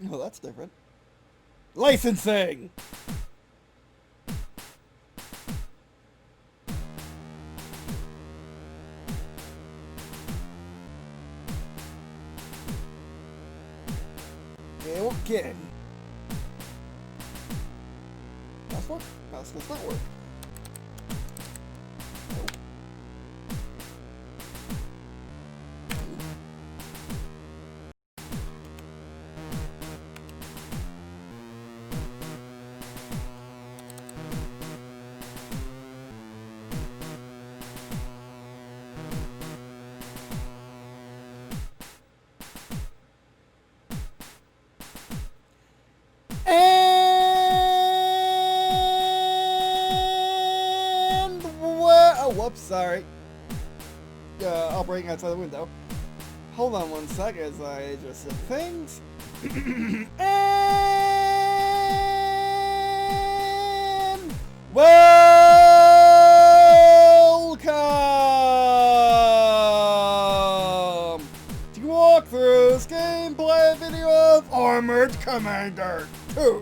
Oh, that's different. Licensing! Yeah, we're kidding. That's work? That's not work. Nope. And oh, whoops, sorry. I'll break outside the window. Hold on one sec as I adjust the things. And welcome to walkthrough's gameplay video of Armoured Commander II.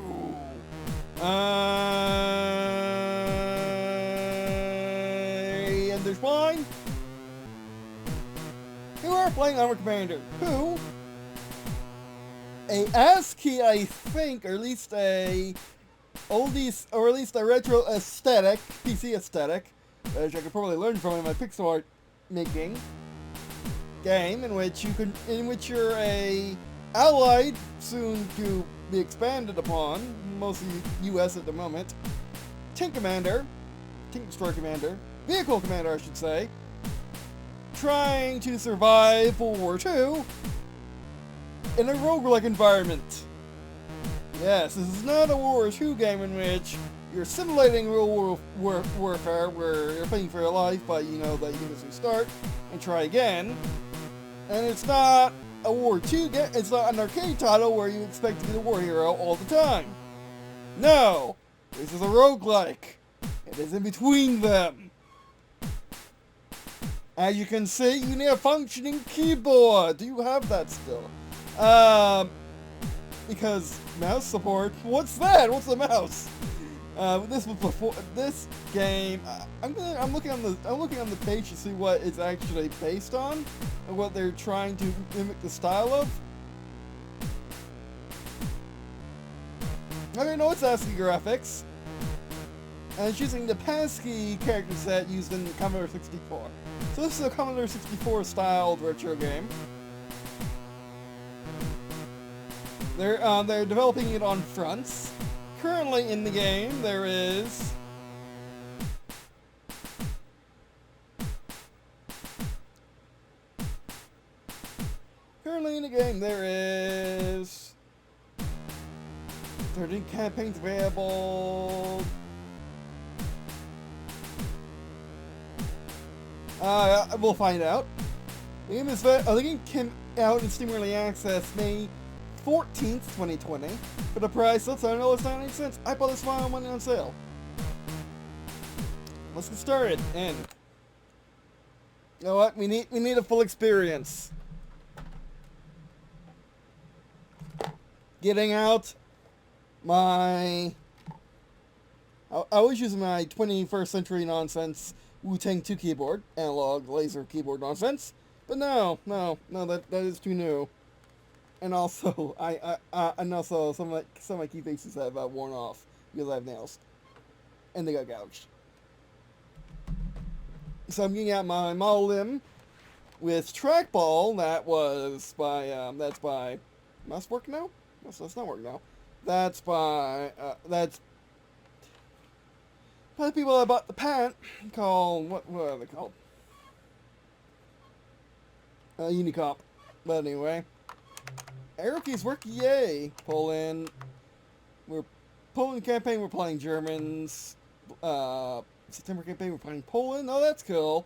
And there's mine. Who are playing Armoured Commander? Who? A ASCII, I think, or at least a oldies, or at least a retro aesthetic, PC aesthetic, which I could probably learn from in my pixel art making game, in which you're a allied, soon to be expanded upon, mostly U.S. at the moment, tank commander, tank destroyer commander, vehicle commander, I should say, trying to survive World War II in a roguelike environment. Yes, this is not a World War II game in which you're simulating real warfare where you're fighting for your life, but you know that you can restart and try again. And it's not a World War II game, it's not an arcade title where you expect to be the war hero all the time. No! This is a roguelike. It is in between them. As you can see, you need a functioning keyboard. Do you have that still? Because mouse support. What's that? What's the mouse? This was before this game. I'm looking on the page to see what it's actually based on and what they're trying to mimic the style of. Okay, no, it's ASCII graphics, and it's using the PASCII character set used in Commodore 64. So this is a Commodore 64 styled retro game. They're developing it on fronts. Currently in the game there is currently in the game there is 13 campaigns available. We'll find out. The game came out in Steam Early Access May 14th, 2020, for the price of $7.99. I bought this file money on sale. Let's get started. And you know what? We need a full experience. Getting out my. I was using my 21st century nonsense Wu-Tang 2 keyboard, analog laser keyboard nonsense, but no, that is too new. And also, some of my key faces have worn off because I have nails, and they got gouged. So I'm getting out my model limb with trackball. That's by. Must work now? That's not working now. That's by the people that bought the pant called what are they called? Unicop. But anyway. Arrow keys work, yay! Poland. We're Poland campaign, we're playing Germans. September campaign, we're playing Poland. Oh, that's cool.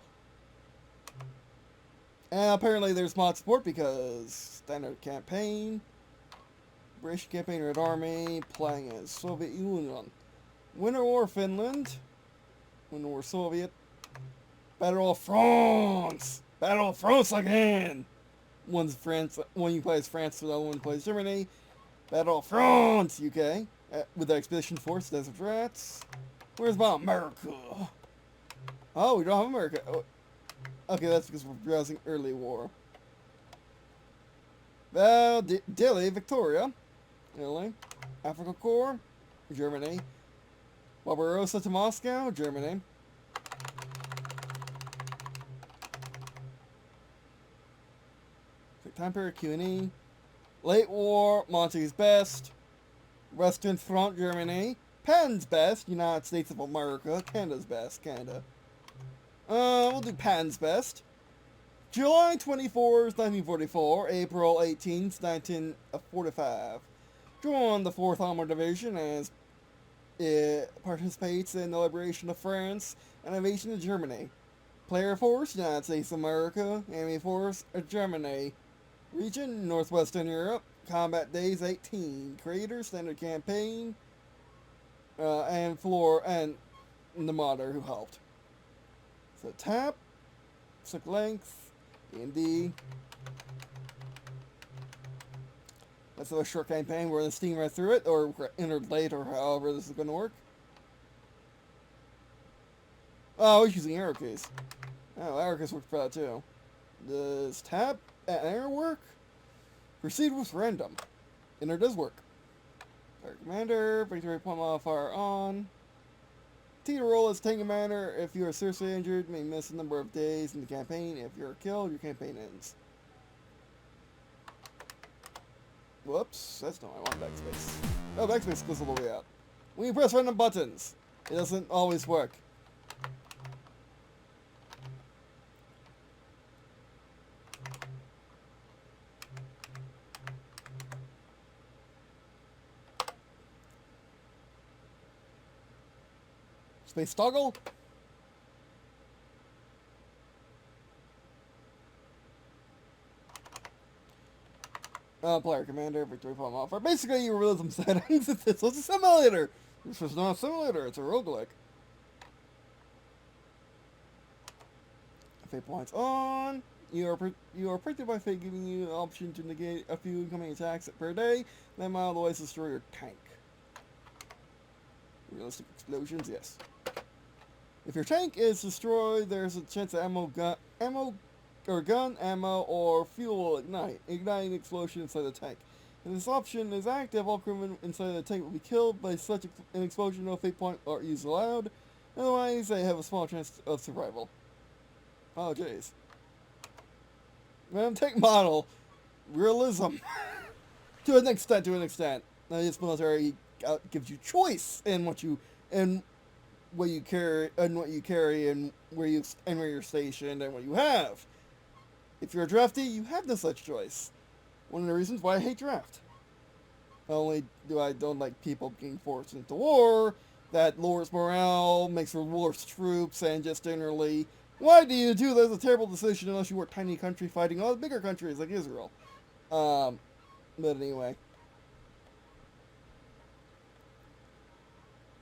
And apparently there's mod support because standard campaign. British campaign, Red Army, playing as Soviet Union. Winter War Finland. Winter War Soviet. Battle of France! Battle of France again! One you play as France, the other one plays Germany. Battlefront, UK. With the Expedition Force, Desert Rats. Where's about America? Oh, we don't have America. Oh, okay, that's because we're browsing early war. Delhi, Victoria. Italy. Africa Corps, Germany. Barbarossa to Moscow, Germany. Time period, Q&E. Late war, Monty's best. Western Front, Germany. Patton's best, United States of America. Canada's best, Canada. We'll do Patton's best. July 24th, 1944. April 18th, 1945. Joined the 4th Armored Division as it participates in the liberation of France and invasion of Germany. Player force, United States of America. Enemy force, Germany. Region, Northwestern Europe. Combat days, 18. Creator, standard campaign. And the modder who helped. So tap. Select length. D&D. That's a short campaign. We're going to steam right through it, or entered late, or however this is going to work. Oh, I was using arrow keys. Oh, arrow keys worked for that too. Does tab and arrow work? Proceed with random. Enter does work. Fire commander, victory point modifier on. T to roll as tank commander. If you are seriously injured, may miss a number of days in the campaign. If you're killed, your campaign ends. Whoops, that's not what I want. Backspace. Oh, backspace goes all the way out. When you press random buttons, it doesn't always work. Space toggle. Player commander, victory point modifier. Basically, your realism settings. This was a simulator. This was not a simulator. It's a roguelike. Fate points on. You are predicted by fate, giving you the option to negate a few incoming attacks per day. Then mile otherwise destroy your tank. Realistic explosions, yes. If your tank is destroyed, there's a chance that gun, ammo, or fuel will ignite, igniting an explosion inside the tank. If this option is active, all crewmen inside the tank will be killed by such an explosion. No fate point or use allowed. Otherwise, they have a small chance of survival. Oh, jeez. Random tank model. Realism. To an extent. Now, this military gives you choice in what you carry, and where you're stationed, and what you have. If you're a draftee, you have no such choice. One of the reasons why I hate draft. Not only do I don't like people being forced into war, that lowers morale, makes for worse troops, and just generally, why do you do that? That's a terrible decision unless you were a tiny country fighting all the bigger countries like Israel. But anyway.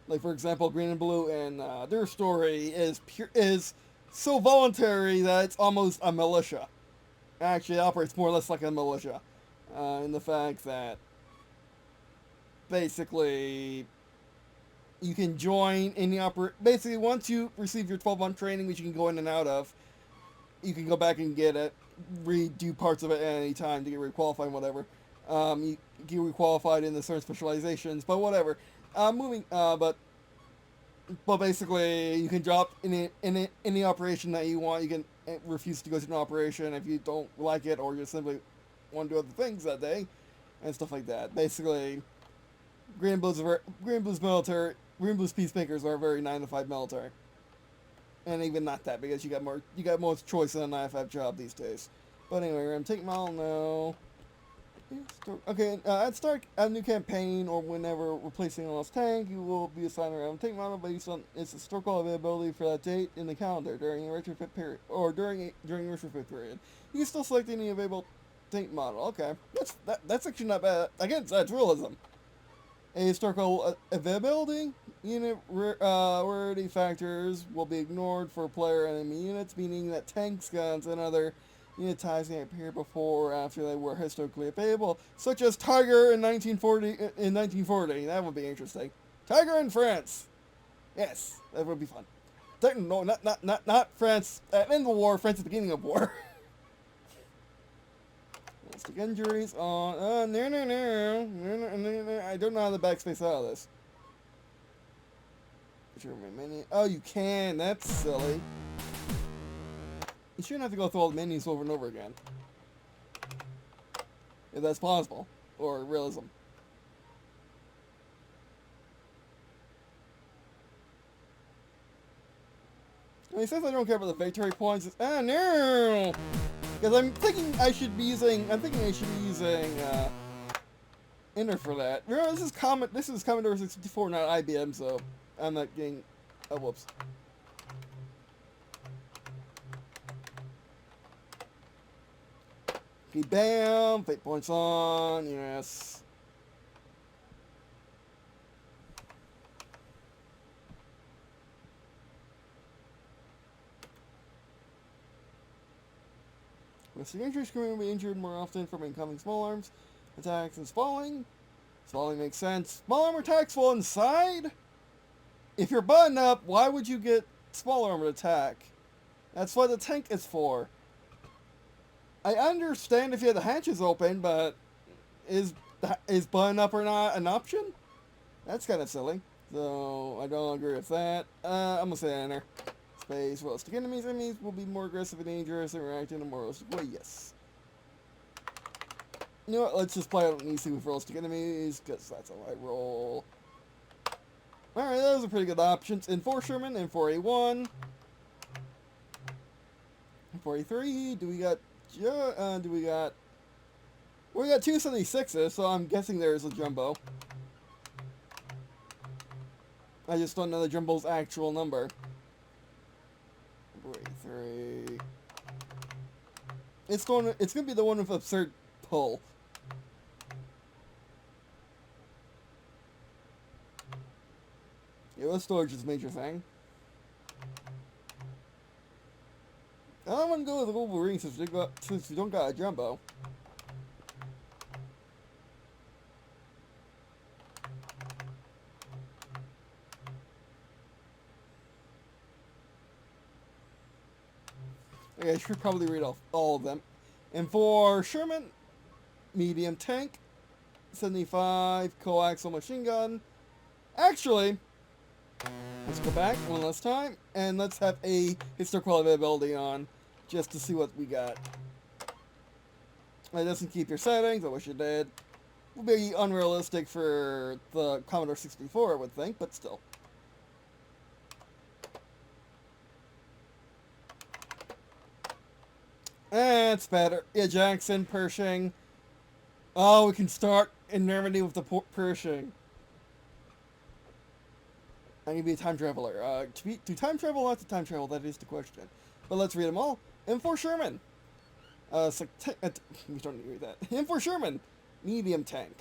Like, for example, Green&Blue and their story is so voluntary that it's almost a militia. Actually, it operates more or less like a militia. In the fact that basically you can join any basically once you receive your 12-month training, which you can go in and out of, you can go back and get it, redo parts of it at any time to get requalified and whatever. You get requalified in the certain specializations, but whatever. But basically, you can drop any operation that you want. You can refuse to go to an operation if you don't like it, or you simply want to do other things that day, and stuff like that. Basically, Green&Blue's peacemakers are very 9-to-5 military, and even not that, because you got more choice in a 9-to-5 job these days. But anyway, we're gonna take model now. Okay, at start a new campaign, or whenever replacing a lost tank, you will be assigned a random tank model based on its historical availability for that date in the calendar during a retrofit period, or during retrofit period. You can still select any available tank model. Okay, that's actually not bad. Again, that's realism. A historical availability unit rarity factors will be ignored for player enemy units, meaning that tanks, guns, and other Unit types may appear before or after they were historically available, such as Tiger in 1940. That would be interesting. Tiger in France. Yes, that would be fun. No, not France at the end of the war. France at the beginning of war. Stick injuries on. No. I don't know how to backspace out of this. Oh, you can. That's silly. You shouldn't have to go through all the menus over and over again. If that's possible. Or realism. He says I don't care about the victory points. No! Because I'm thinking I should be using Enter for that. Remember, this is Commodore 64, not IBM, so I'm not getting. Oh, whoops. Okay, bam! Fate points on. Yes. The injuries can be injured more often from incoming small arms attacks and spalling. Spalling makes sense. Small armor attacks while inside? If you're buttoned up, why would you get small armor attack? That's what the tank is for. I understand if you have the hatches open, but is button up or not an option? That's kind of silly. So I don't agree with that. I'm gonna say enter. Space. Realistic enemies. Enemies will be more aggressive and dangerous and react in a more realistic way. Yes. You know what? Let's just play out easy with realistic enemies, because that's how I roll. Alright, those are pretty good options. M4 Sherman, M4A1. M4A3. We got two 76s, so I'm guessing there's a jumbo. I just don't know the jumbo's actual number. M4A3. It's gonna be the one with absurd pull. Yeah, let's storage is a major thing. I don't want to go with the Wolverine since we don't got a jumbo. Okay, I should probably read off all of them. And for Sherman, medium tank, 75 coaxial machine gun. Actually, let's go back one last time, and let's have a historical availability on, just to see what we got. It doesn't keep your settings, I wish it did. Would be unrealistic for the Commodore 64, I would think, but still. That's better. Yeah, Jackson, Pershing. Oh, we can start in Normandy with the Pershing. I need to be a time traveler. To time travel, not to time travel, that is the question. But let's read them all. M4 Sherman. We don't need to read that. M4 Sherman. Medium tank.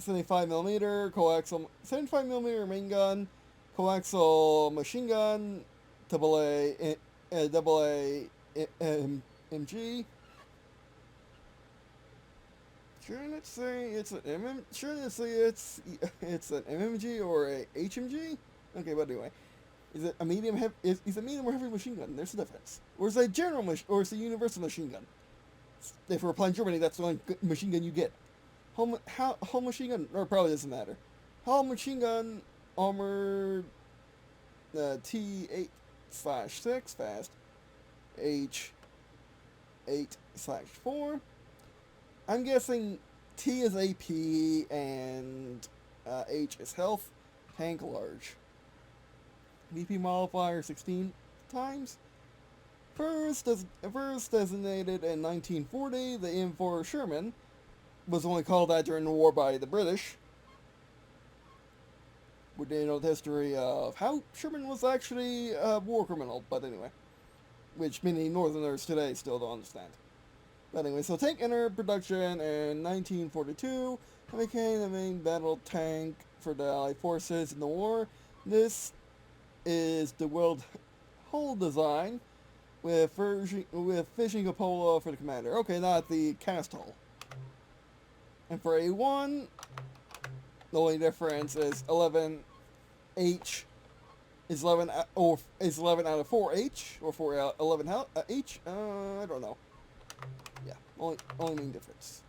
75mm coaxial, 75mm main gun, coaxial machine gun, AA MG. Shouldn't it say it's an shouldn't it say it's an MMG or a HMG? Okay, but anyway, is it a medium heavy? Is a medium or heavy machine gun? There's a difference. Or is it a general or is it a universal machine gun? If we're applying Germany, that's the only machine gun you get. How machine gun? Or probably doesn't matter. How machine gun armored T8/6 fast H8/4. I'm guessing T is AP and H is health. Tank large. VP modifier 16 times. First designated in 1940, the M4 Sherman was only called that during the war by the British. We didn't know the history of how Sherman was actually a war criminal, but anyway. Which many Northerners today still don't understand. But anyway, so tank entered production in 1942 and became the main battle tank for the Allied forces in the war. This is the world hull design, with fishing cupola for the commander. Okay, not the cast hull. And for A1, the only difference is 11H is 11 or is 11 out of 4H or 4 out 11 H. I don't know. Yeah, only main difference.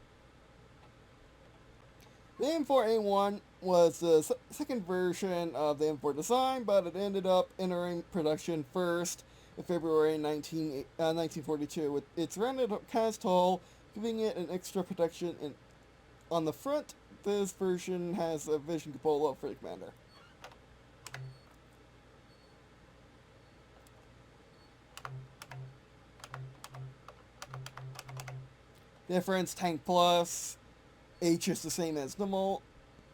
The M4A1 was the second version of the M4 design, but it ended up entering production first in February 1942 with its rounded cast hull, giving it an extra protection on the front. This version has a vision cupola for the commander. Difference: Tank Plus. H is the same as normal.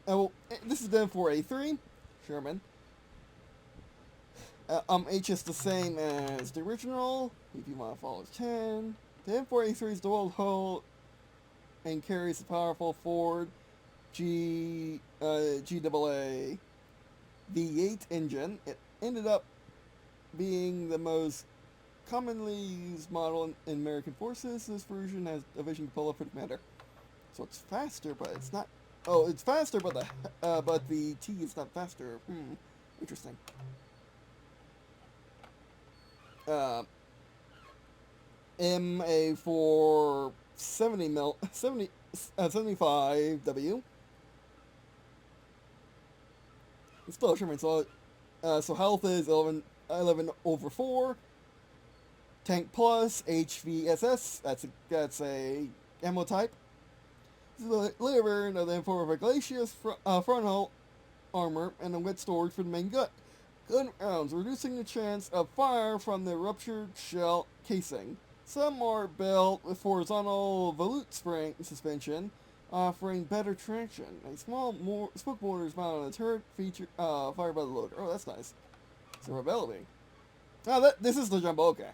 Oh, this is the M4A3 Sherman. H is the same as the original. If you want to follow 10, the M4A3 is dual hull and carries a powerful Ford GWWII V8 engine. It ended up being the most commonly used model in American forces. This version has a vision cupola for the commander. So it's faster, but it's not. Oh, it's faster, but the T is not faster. Interesting. MA4 75W. It's still a Sherman, so health is 11 over 4. Tank Plus HVSS. That's a ammo type. This is a later version of the M4 with a glacious frontal armor and a wet storage for the main gun rounds, reducing the chance of fire from the ruptured shell casing. Some are built with horizontal volute spring suspension, offering better traction. A small smoke mortar is mounted on the turret, feature fired by the loader. Oh, that's nice. Survivability. Oh, this is the jumbo. Okay.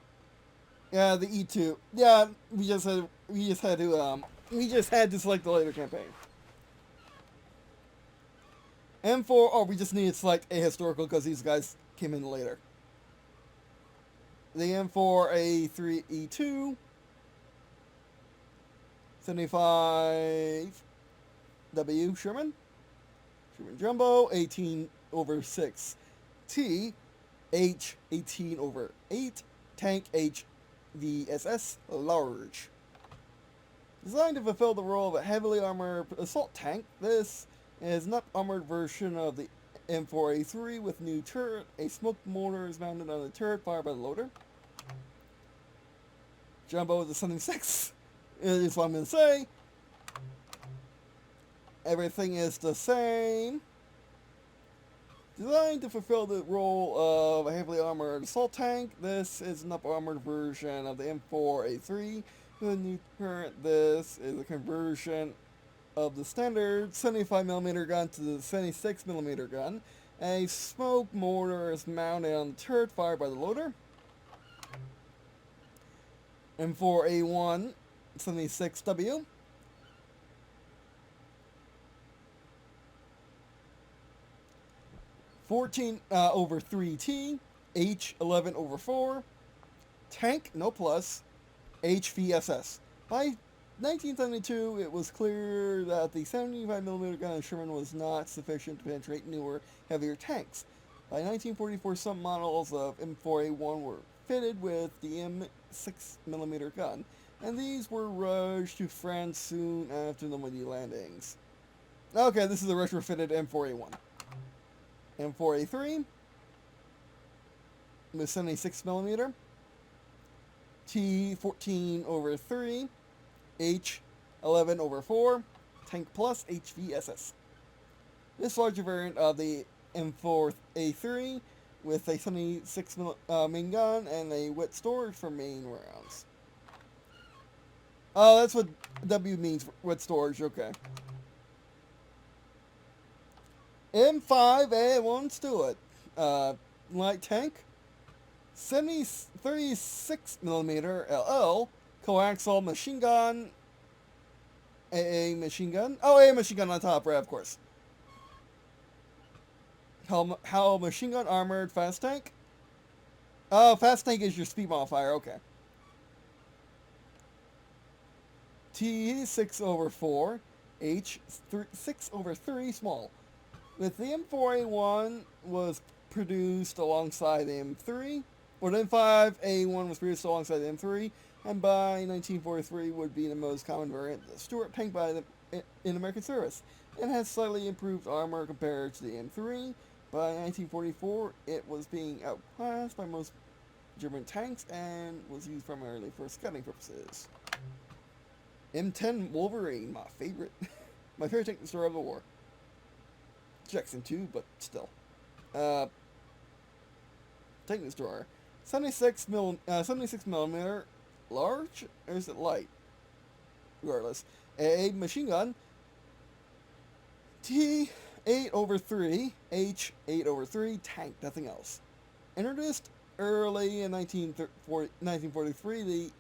Yeah, the E2. Yeah, we just had to select the later campaign. M4. Oh, we just need to select a historical because these guys came in later. The M4A3E2 75W Sherman Jumbo 18 over 6 T H 18 over 8 Tank HVSS Large. Designed to fulfill the role of a heavily armored assault tank, this is an up-armored version of the M4A3 with new turret. A smoke mortar is mounted on the turret, fired by the loader. Jumbo is a 76. Is what I'm going to say. Everything is the same. Designed to fulfill the role of a heavily armored assault tank, this is an up-armored version of the M4A3 with a new turret. This is a conversion of the standard 75mm gun to the 76mm gun. A smoke mortar is mounted on the turret, fired by the loader. M4A1 76W. over 3T, H11 over 4, Tank, no plus, HVSS. By 1972, it was clear that the 75mm gun of Sherman was not sufficient to penetrate newer, heavier tanks. By 1944, some models of M4A1 were fitted with the M6mm gun, and these were rushed to France soon after Normandy landings. Okay, this is a retrofitted M4A1. M4A3 with 76mm, T14 over 3, H11 over 4, Tank Plus HVSS. This larger variant of the M4A3 with a 76 main gun and a wet storage for main rounds. Oh, that's what W means, wet storage, okay. M5A1, let's do it. Light tank, 36mm LL, coaxial machine gun, AA machine gun. Oh, AA machine gun on top, right, of course. How machine gun armored fast tank. Oh, fast tank is your speed modifier. Okay. T 6/4, H 6/3 small. With the M4A1 was produced alongside the M3, or the M5A1 was produced alongside the M3, and by 1943 would be the most common variant, the Stuart tank in American service. It has slightly improved armor compared to the M3. By 1944, it was being outclassed by most German tanks and was used primarily for scouting purposes. M10 Wolverine, my favorite. My favorite tank destroyer of the war. Jackson too, but still. Tank destroyer. 76 millimeter, large, or is it light? Regardless. A machine gun. T 8/3, H 8/3, tank, nothing else. Introduced early in 1943, the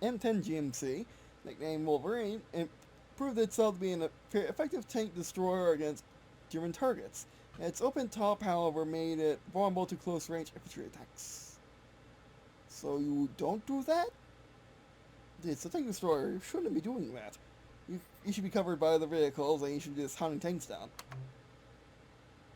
M10 GMC, nicknamed Wolverine, and proved itself to be an effective tank destroyer against German targets. Its open top, however, made it vulnerable to close-range infantry attacks. So you don't do that? It's a tank destroyer. You shouldn't be doing that. You should be covered by other vehicles, and you should be just hunting tanks down.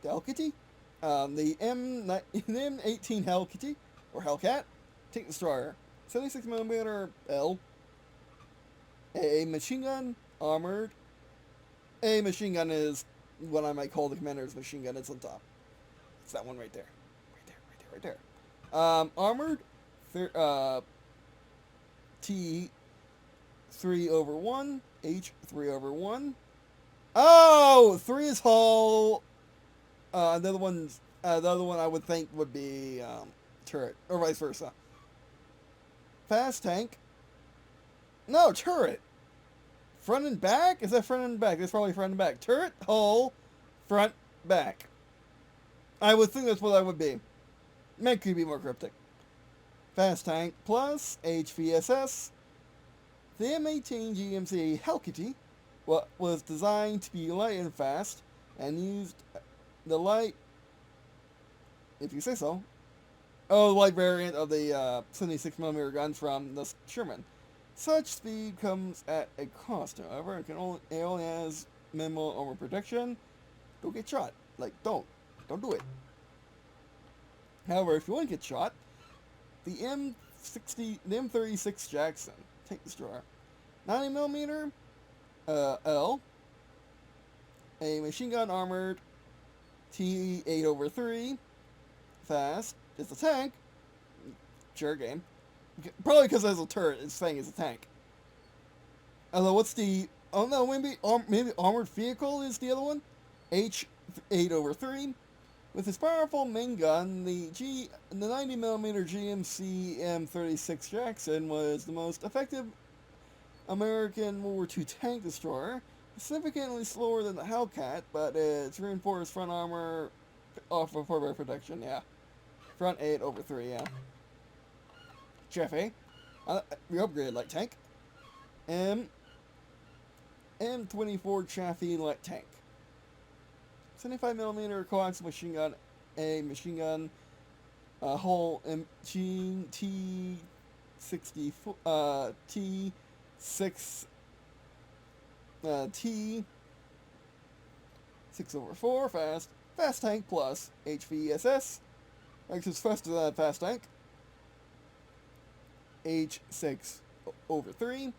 The Hell Kitty? The M18 Hell Kitty, or Hellcat, tank destroyer. 76mm L. A machine gun, armored. A machine gun is what I might call the commander's machine gun. It's on top. It's that one right there. Right there. Armored. T 3/1. H 3/1. Oh! 3 is hull. The other one I would think would be turret, or vice versa. Fast tank. No, turret. Front and back? Is that front and back? That's probably front and back. Turret, hull, front, back. I would think that's what that would be. It could be more cryptic. Fast tank plus HVSS. The M18 GMC Hellkitty was designed to be light and fast, and used the light, if you say so. Oh, the light variant of the 76mm gun from the Sherman. Such speed comes at a cost, however. It only has minimal armor protection. Don't get shot. Like, don't do it. However, if you want to get shot, the M36 Jackson tank destroyer, 90mm L, a machine gun armored, T 8/3, fast. It's a tank. Sure game. Probably because it has a turret, it's saying it's a tank. Although, what's the... Oh no, maybe armored vehicle is the other one? H 8/3. With its powerful main gun, the 90mm GMC M36 Jackson was the most effective American World War II tank destroyer. Significantly slower than the Hellcat, but its reinforced front armor offer better protection, yeah. Front 8/3, yeah. Jeffy, we upgraded light tank. M24 Chaffee light tank. 75mm coaxial machine gun, a machine gun, hull T60, T6, T 6/4 fast tank plus HVSS. Actually, it's faster than that fast tank. H 6/3.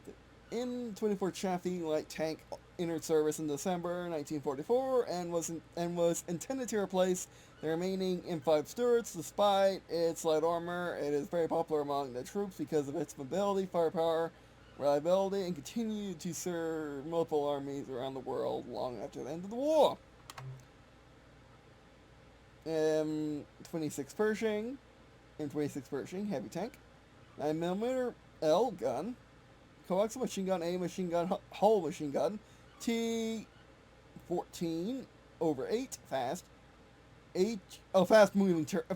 The M24 Chaffee light tank entered service in December 1944 and was intended to replace the remaining M5 Stuarts. Despite its light armor, it is very popular among the troops because of its mobility, firepower, reliability, and continued to serve multiple armies around the world long after the end of the war. M26 Pershing, heavy tank, 9mm L gun, coaxial machine gun, A machine gun, hull machine gun, T 14/8 fast,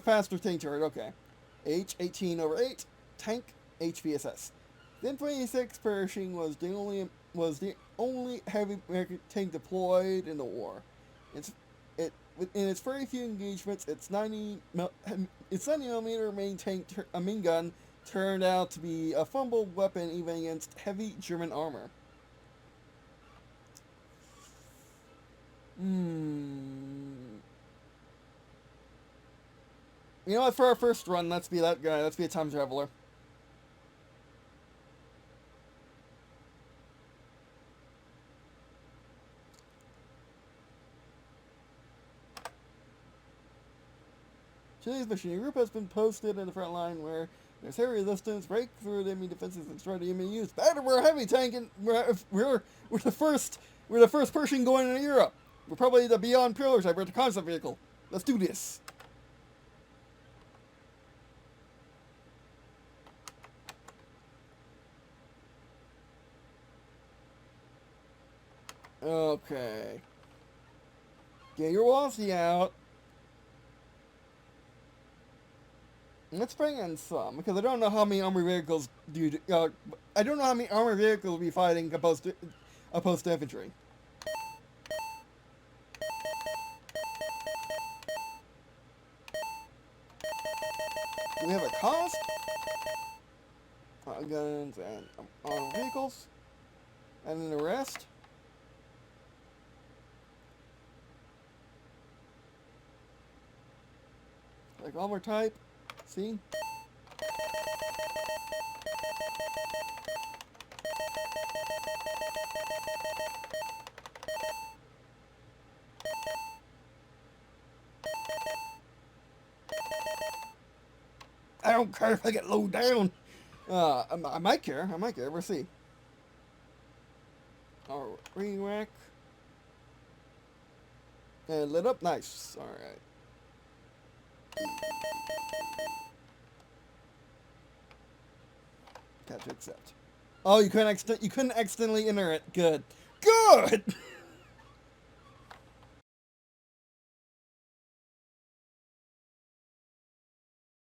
faster tank turret, okay, H 18/8 tank, HVSS. The M26 Pershing was the only heavy American tank deployed in the war. In its very few engagements, its 90mm main gun turned out to be a fumble weapon even against heavy German armor. You know what, for our first run, let's be that guy. Let's be a time traveler. Today's mission, your group has been posted in the front line where there's heavy resistance, break through the enemy defenses, and destroy the enemy units. Better, we're a heavy tank, and we're the first person going into Europe. We're probably the Beyond Pillars type, we're the concept vehicle. Let's do this. Okay. Get your Wazzy out. Let's bring in some, because I don't know how many armored vehicles I don't know how many armored vehicles we'll be fighting opposed to infantry. Do we have a cost? Guns and armored vehicles. And then the rest. Like armor type. See? I don't care if I get low down. I might care. We'll see. Our ring rack. And lit up. Nice. Alright. Got to accept. Oh, you couldn't accidentally enter it. Good. Good!